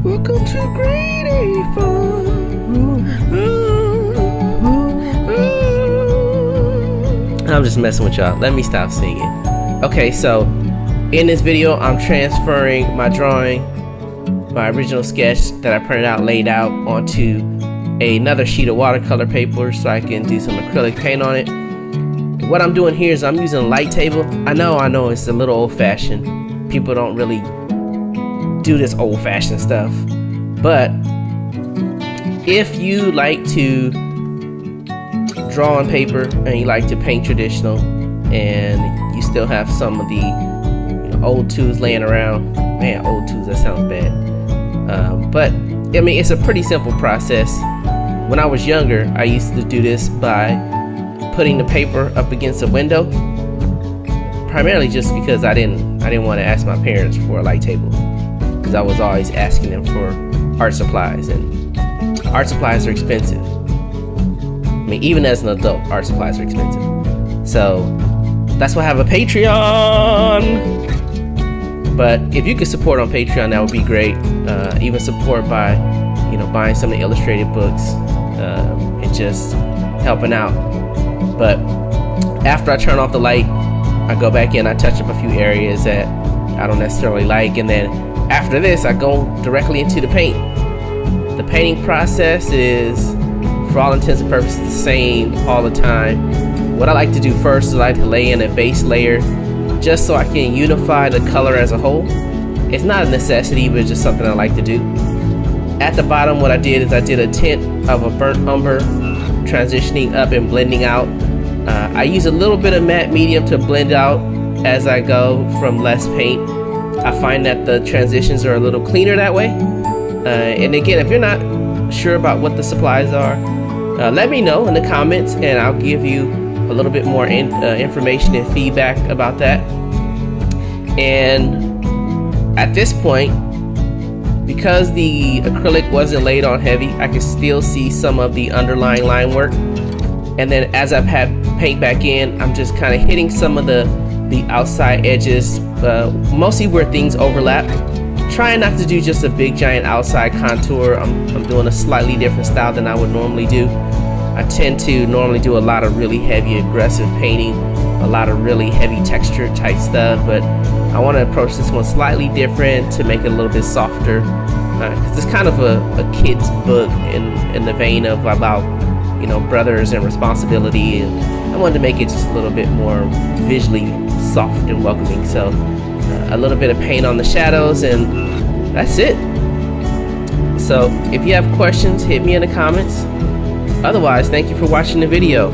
Welcome to Grady Fun. I'm just messing with y'all. Let me stop singing. Okay, so in this video, I'm transferring my drawing, my original sketch that I printed out, laid out onto another sheet of watercolor paper so I can do some acrylic paint on it. What I'm doing here is I'm using a light table. I know it's a little old-fashioned. People don't really do this old-fashioned stuff. But if you like to draw on paper and you like to paint traditional and you still have some of the old tools laying around, man, old tools, that sounds bad. But I mean, it's a pretty simple process. When I was younger, I used to do this by putting the paper up against a window, primarily just because I didn't want to ask my parents for a light table, because I was always asking them for art supplies, and art supplies are expensive. I mean, even as an adult, art supplies are expensive. So that's why I have a Patreon. But if you could support on Patreon, that would be great. Even support by, buying some of the illustrated books and just helping out. But after I turn off the light, I go back in, I touch up a few areas that I don't necessarily like, and then after this, I go directly into the paint. The painting process is, for all intents and purposes, the same all the time. What I like to do first is I like to lay in a base layer just so I can unify the color as a whole. It's not a necessity, but it's just something I like to do. At the bottom, what I did is I did a tint of a burnt umber, transitioning up and blending out. I use a little bit of matte medium to blend out as I go from less paint. I find that the transitions are a little cleaner that way. And again, if you're not sure about what the supplies are, let me know in the comments and I'll give you a little bit more information and feedback about that. And at this point, because the acrylic wasn't laid on heavy, I can still see some of the underlying line work. And then as I've had paint back in, I'm just kind of hitting some of the outside edges, mostly where things overlap. Trying not to do just a big giant outside contour. I'm doing a slightly different style than I would normally do. I tend to normally do a lot of really heavy aggressive painting, a lot of really heavy texture type stuff, but I want to approach this one slightly different to make it a little bit softer, because it's kind of a kid's book in the vein of about brothers and responsibility, and I wanted to make it just a little bit more visually soft and welcoming. So a little bit of paint on the shadows, and that's it. So if you have questions, hit me in the comments. Otherwise, thank you for watching the video.